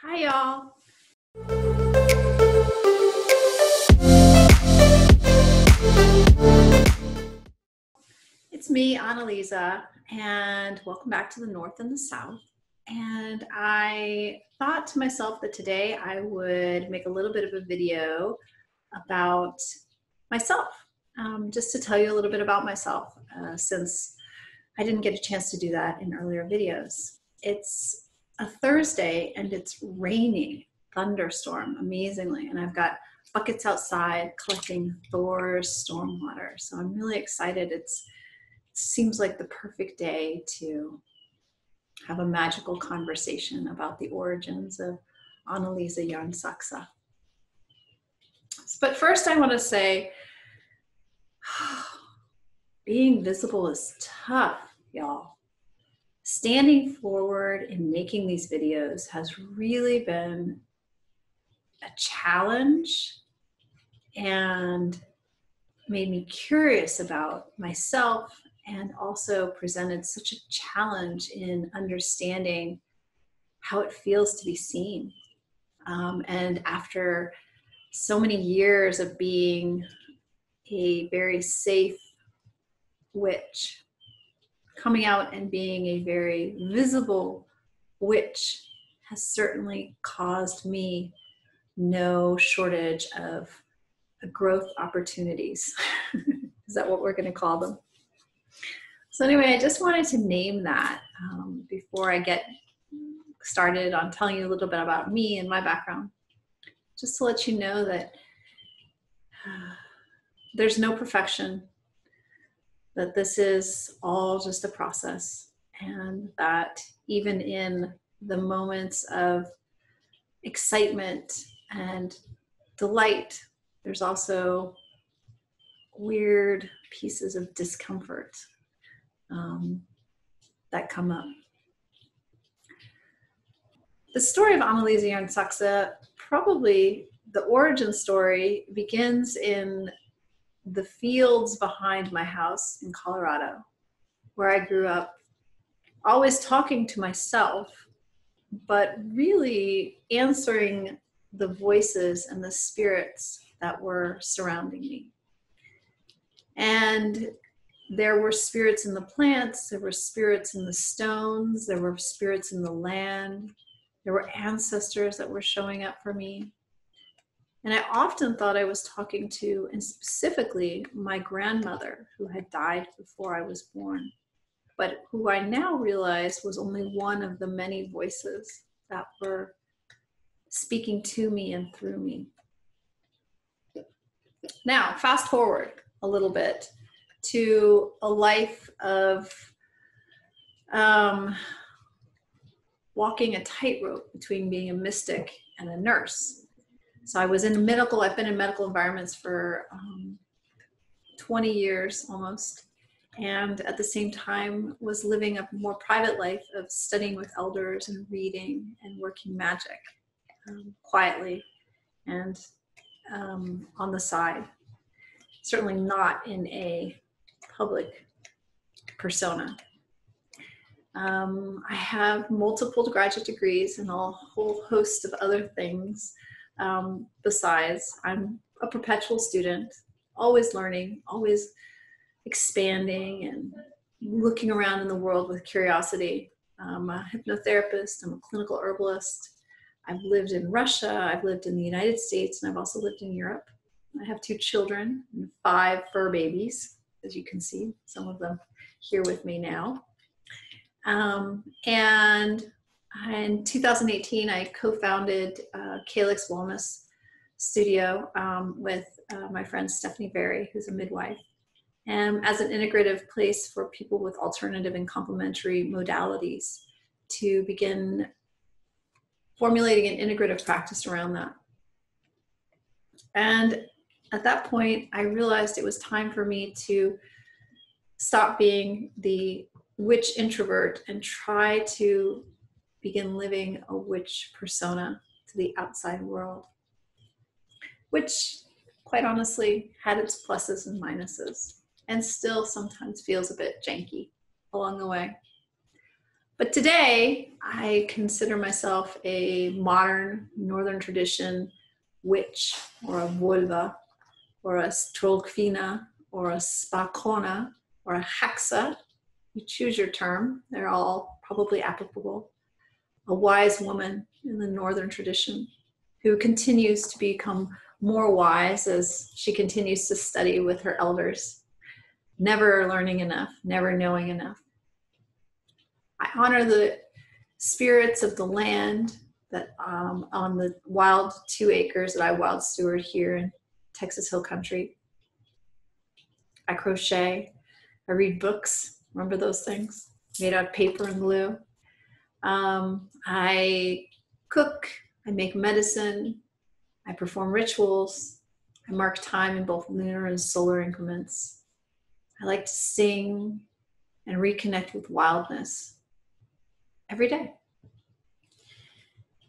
Hi, y'all. It's me, Annalisa, and welcome back to the North and the South. And I thought to myself that today I would make a little bit of a video about myself, just to tell you a little bit about myself, since I didn't get a chance to do that in earlier videos. It's a Thursday and it's raining, thunderstorm, amazingly, and I've got buckets outside collecting Thor's stormwater. So I'm really excited. It seems like the perfect day to have a magical conversation about the origins of Annalisa Yarnsaksa. But first I want to say, being visible is tough, y'all. Standing forward and making these videos has really been a challenge and made me curious about myself, and also presented such a challenge in understanding how it feels to be seen. And after so many years of being a very safe witch, coming out and being a very visible witch has certainly caused me no shortage of growth opportunities. Is that what we're going to call them? So anyway, I just wanted to name that before I get started on telling you a little bit about me and my background, just to let you know that there's no perfection, that this is all just a process, and that even in the moments of excitement and delight, there's also weird pieces of discomfort that come up. The story of Annalisa Yarnsaksa, probably the origin story, begins in the fields behind my house in Colorado, where I grew up, always talking to myself, but really answering the voices and the spirits that were surrounding me. And there were spirits in the plants, there were spirits in the stones, there were spirits in the land, there were ancestors that were showing up for me. And I often thought I was talking to, and specifically, my grandmother, who had died before I was born, but who I now realize was only one of the many voices that were speaking to me and through me. Now, fast forward a little bit to a life of walking a tightrope between being a mystic and a nurse. So I've been in medical environments for 20 years almost, and at the same time was living a more private life of studying with elders and reading and working magic quietly and on the side. Certainly not in a public persona. I have multiple graduate degrees and a whole host of other things. Besides, I'm a perpetual student, always learning, always expanding and looking around in the world with curiosity. I'm a hypnotherapist, I'm a clinical herbalist. I've lived in Russia, I've lived in the United States, and I've also lived in Europe. I have 2 children and 5 fur babies, as you can see, some of them here with me now. And in 2018, I co-founded Calyx Wellness Studio with my friend Stephanie Berry, who's a midwife, as an integrative place for people with alternative and complementary modalities to begin formulating an integrative practice around that. And at that point, I realized it was time for me to stop being the witch introvert and try to begin living a witch persona to the outside world, which quite honestly had its pluses and minuses and still sometimes feels a bit janky along the way. But today, I consider myself a modern Northern tradition witch, or a vulva, or a strolkvina, or a spakona, or a hexa. You choose your term. They're all probably applicable. A wise woman in the Northern tradition who continues to become more wise as she continues to study with her elders, never learning enough, never knowing enough. I honor the spirits of the land that on the wild 2 acres that I wild steward here in Texas Hill Country. I crochet, I read books, remember those things? Made out of paper and glue. I cook, I make medicine, I perform rituals, I mark time in both lunar and solar increments. I like to sing and reconnect with wildness every day.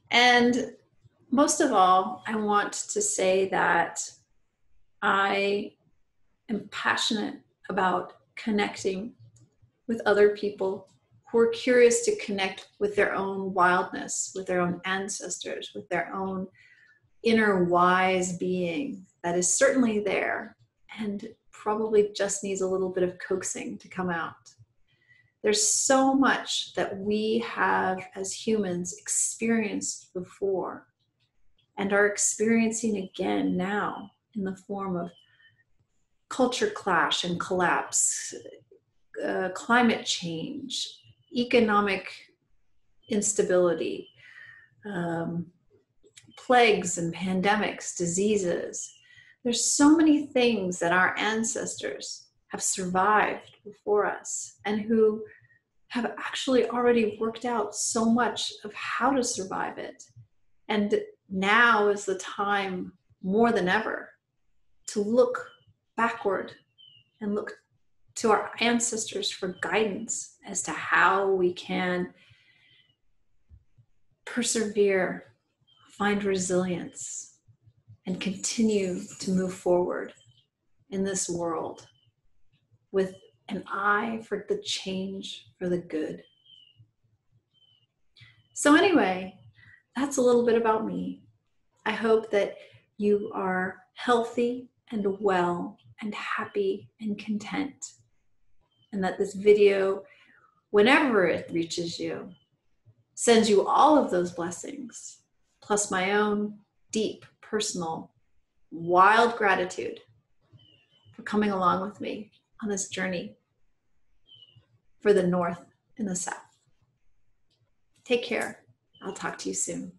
And most of all, I want to say that I am passionate about connecting with other people who are curious to connect with their own wildness, with their own ancestors, with their own inner wise being that is certainly there and probably just needs a little bit of coaxing to come out. There's so much that we have as humans experienced before and are experiencing again now in the form of culture clash and collapse, climate change, economic instability, plagues and pandemics, diseases. There's so many things that our ancestors have survived before us and who have actually already worked out so much of how to survive it. And now is the time more than ever to look backward and look to our ancestors for guidance as to how we can persevere, find resilience, and continue to move forward in this world with an eye for the change for the good. So anyway, that's a little bit about me. I hope that you are healthy and well and happy and content, and that this video, whenever it reaches you, sends you all of those blessings, plus my own deep, personal, wild gratitude for coming along with me on this journey for the North and the South. Take care. I'll talk to you soon.